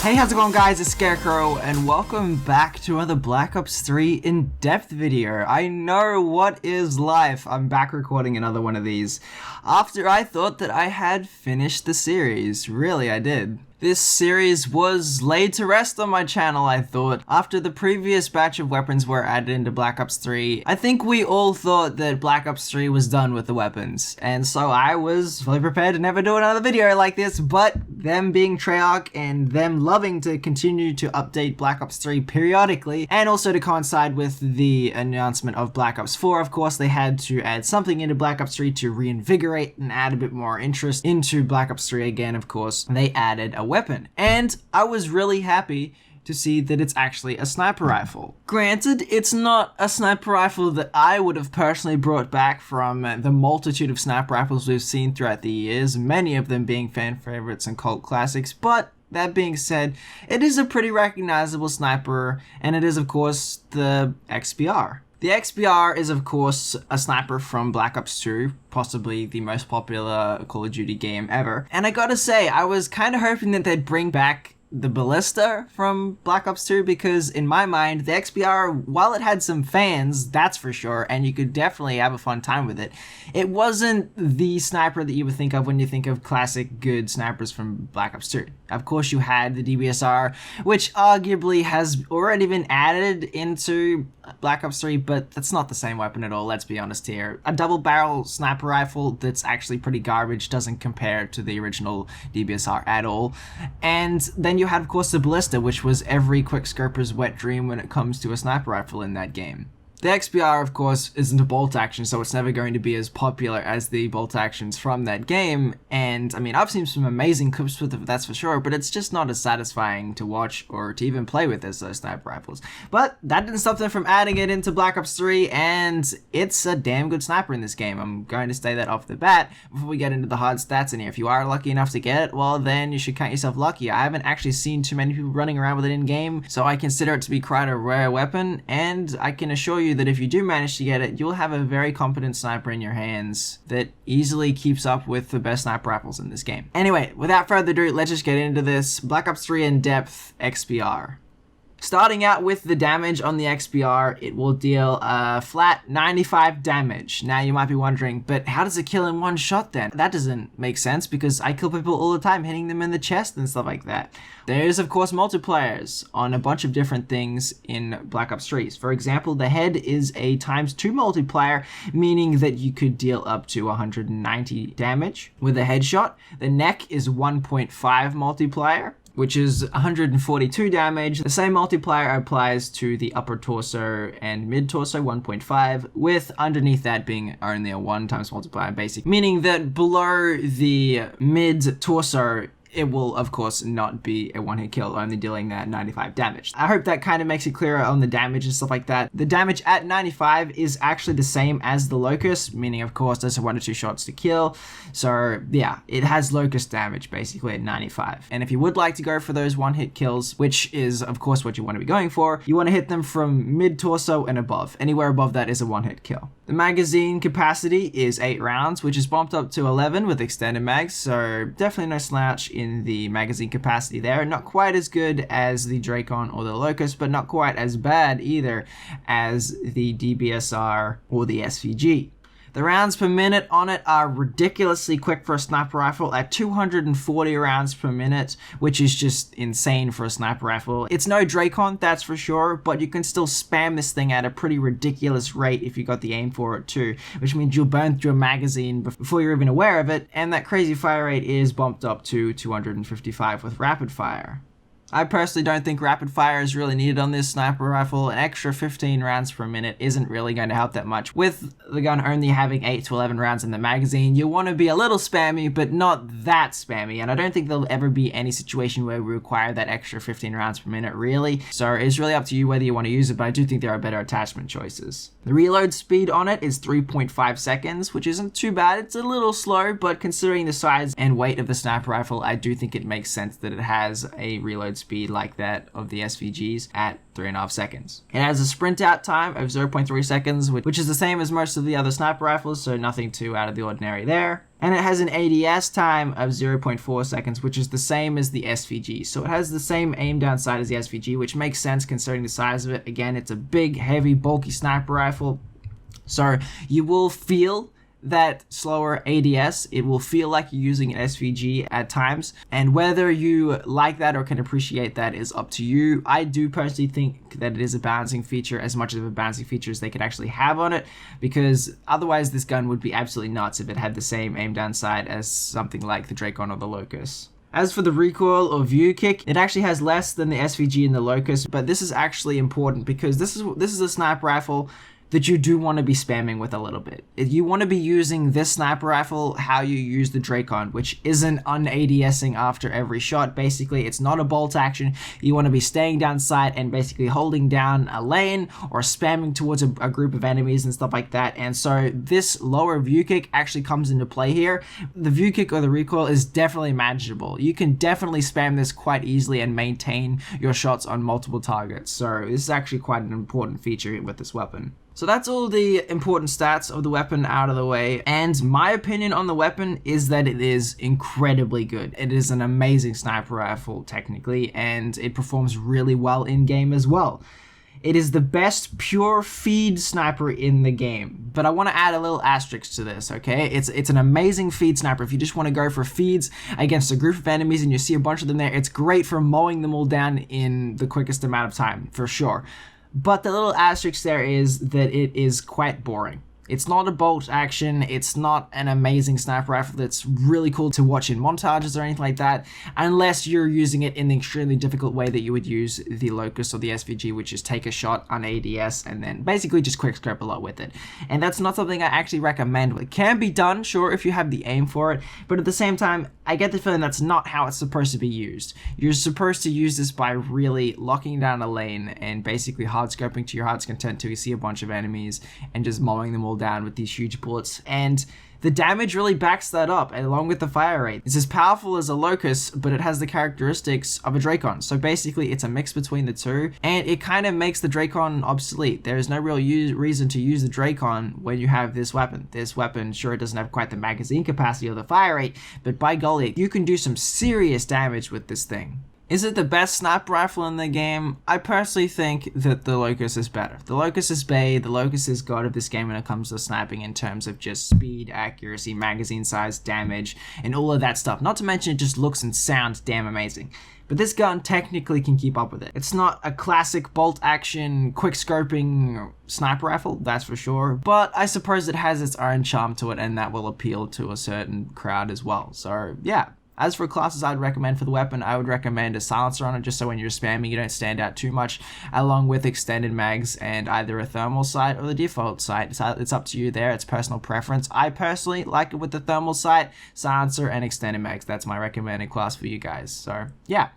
Hey, how's it going, guys? It's Scarecrow, and welcome back to another Black Ops 3 in-depth video. I know, what is life? I'm back recording another one of these after I thought that I had finished the series. Really, I did. This series was laid to rest on my channel, I thought. After the previous batch of weapons were added into Black Ops 3, I think we all thought that Black Ops 3 was done with the weapons. And so I was fully prepared to never do another video like this, but them being Treyarch and them loving to continue to update Black Ops 3 periodically, and also to coincide with the announcement of Black Ops 4, of course, they had to add something into Black Ops 3 to reinvigorate and add a bit more interest into Black Ops 3 again, of course. They added a weapon, and I was really happy to see that it's actually a sniper rifle. Granted, it's not a sniper rifle that I would have personally brought back from the multitude of sniper rifles we've seen throughout the years, many of them being fan favorites and cult classics, but that being said, it is a pretty recognizable sniper, and it is of course the XPR. The XPR is of course a sniper from Black Ops 2, possibly the most popular Call of Duty game ever. And I gotta say, I was kind of hoping that they'd bring back the ballista from Black Ops 2, because in my mind, the XPR, while it had some fans, that's for sure, and you could definitely have a fun time with it, it wasn't the sniper that you would think of when you think of classic good snipers from Black Ops 2. Of course, you had the DBSR, which arguably has already been added into Black Ops 3, but that's not the same weapon at all, let's be honest here. A double barrel sniper rifle that's actually pretty garbage doesn't compare to the original DBSR at all. And then you had, of course, the ballista, which was every quickscoper's wet dream when it comes to a sniper rifle in that game. The XPR, of course, isn't a bolt action, so it's never going to be as popular as the bolt actions from that game, and I mean, I've seen some amazing clips with it, that's for sure, but it's just not as satisfying to watch or to even play with as those sniper rifles. But that didn't stop them from adding it into Black Ops 3, and it's a damn good sniper in this game. I'm going to say that off the bat before we get into the hard stats in here. If you are lucky enough to get it, well, then you should count yourself lucky. I haven't actually seen too many people running around with it in-game, so I consider it to be quite a rare weapon, and I can assure you that if you do manage to get it, you'll have a very competent sniper in your hands that easily keeps up with the best sniper rifles in this game. Anyway, without further ado, let's just get into this. Black Ops 3 in-depth XPR. Starting out with the damage on the XPR, it will deal a flat 95 damage. Now you might be wondering, but how does it kill in one shot then? That doesn't make sense, because I kill people all the time hitting them in the chest and stuff like that. There's of course multipliers on a bunch of different things in Black Ops 3. For example, the head is a ×2 multiplier, meaning that you could deal up to 190 damage with a headshot. The neck is 1.5 multiplier, which is 142 damage. The same multiplier applies to the upper torso and mid torso, 1.5, with underneath that being only a 1 times multiplier basic, meaning that below the mid torso, it will, of course, not be a one-hit kill, only dealing that 95 damage. I hope that kind of makes it clearer on the damage and stuff like that. The damage at 95 is actually the same as the Locust, meaning, of course, there's 1 or 2 shots to kill. So, yeah, it has Locust damage, basically, at 95. And if you would like to go for those one-hit kills, which is, of course, what you want to be going for, you want to hit them from mid-torso and above. Anywhere above that is a one-hit kill. The magazine capacity is 8 rounds, which is bumped up to 11 with extended mags, so definitely no slouch in the magazine capacity there. Not quite as good as the Dracon or the Locust, but not quite as bad either as the DBSR or the SVG. The rounds per minute on it are ridiculously quick for a sniper rifle at 240 rounds per minute, which is just insane for a sniper rifle. It's no Dracon, that's for sure, but you can still spam this thing at a pretty ridiculous rate if you got the aim for it too, which means you'll burn through a magazine before you're even aware of it, and that crazy fire rate is bumped up to 255 with rapid fire. I personally don't think rapid fire is really needed on this sniper rifle. An extra 15 rounds per minute isn't really going to help that much. With the gun only having 8 to 11 rounds in the magazine, you want to be a little spammy, but not that spammy. And I don't think there'll ever be any situation where we require that extra 15 rounds per minute, really. So it's really up to you whether you want to use it, but I do think there are better attachment choices. The reload speed on it is 3.5 seconds, which isn't too bad. It's a little slow, but considering the size and weight of the sniper rifle, I do think it makes sense that it has a reload speed like that of the SVGs at 3.5 seconds. It has a sprint out time of 0.3 seconds, which is the same as most of the other sniper rifles, so nothing too out of the ordinary there. And it has an ADS time of 0.4 seconds, which is the same as the SVG. So it has the same aim down sight as the SVG, which makes sense considering the size of it. Again, it's a big, heavy, bulky sniper rifle. So you will feel that slower ADS. It will feel like you're using an SVG at times, and whether you like that or can appreciate that is up to you. I do personally think that it is a balancing feature, as much of a balancing feature as they could actually have on it, because otherwise this gun would be absolutely nuts if it had the same aim down sight as something like the Dracon or the Locust. As for the recoil or view kick, it actually has less than the SVG and the Locust, but this is actually important because this is a sniper rifle that you do want to be spamming with a little bit. You want to be using this sniper rifle how you use the Dracon, which isn't un-ADSing after every shot. Basically, it's not a bolt action. You want to be staying down sight and basically holding down a lane or spamming towards a group of enemies and stuff like that. And so this lower view kick actually comes into play here. The view kick or the recoil is definitely manageable. You can definitely spam this quite easily and maintain your shots on multiple targets. So this is actually quite an important feature with this weapon. So that's all the important stats of the weapon out of the way, and my opinion on the weapon is that it is incredibly good. It is an amazing sniper rifle technically, and it performs really well in game as well. It is the best pure feed sniper in the game, but I want to add a little asterisk to this, okay? It's an amazing feed sniper. If you just want to go for feeds against a group of enemies and you see a bunch of them there, it's great for mowing them all down in the quickest amount of time, for sure. But the little asterisk there is that it is quite boring. It's not a bolt action, it's not an amazing sniper rifle that's really cool to watch in montages or anything like that, unless you're using it in the extremely difficult way that you would use the Locust or the SVG, which is take a shot on ADS and then basically just quickscope a lot with it. And that's not something I actually recommend. It can be done, sure, if you have the aim for it, but at the same time, I get the feeling that's not how it's supposed to be used. You're supposed to use this by really locking down a lane and basically hard scoping to your heart's content till you see a bunch of enemies and just mowing them all down with these huge bullets, and the damage really backs that up, along with the fire rate. It's as powerful as a Locust, but it has the characteristics of a Dracon. So basically it's a mix between the two, and it kind of makes the Dracon obsolete. There is no real reason to use the Dracon when you have this weapon. This weapon, sure, it doesn't have quite the magazine capacity or the fire rate, but by golly, you can do some serious damage with this thing. Is it the best sniper rifle in the game? I personally think that the Locust is better. The Locust is Bay, the Locust is god of this game when it comes to sniping in terms of just speed, accuracy, magazine size, damage, and all of that stuff. Not to mention it just looks and sounds damn amazing. But this gun technically can keep up with it. It's not a classic bolt action, quick scoping sniper rifle, that's for sure. But I suppose it has its own charm to it, and that will appeal to a certain crowd as well. So yeah. As for classes I'd recommend for the weapon, I would recommend a silencer on it, just so when you're spamming you don't stand out too much, along with extended mags and either a thermal sight or the default sight. So it's up to you there, it's personal preference. I personally like it with the thermal sight, silencer, and extended mags. That's my recommended class for you guys. So yeah.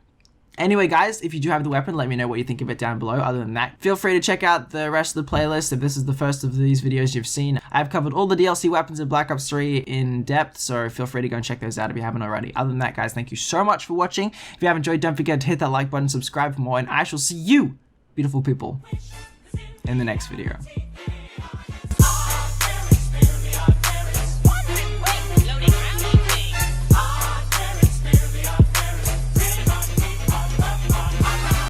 Anyway guys, if you do have the weapon, let me know what you think of it down below. Other than that, feel free to check out the rest of the playlist if this is the first of these videos you've seen. I've covered all the DLC weapons in Black Ops 3 in depth, so feel free to go and check those out if you haven't already. Other than that guys, thank you so much for watching. If you have enjoyed, don't forget to hit that like button, subscribe for more, and I shall see you, beautiful people, in the next video.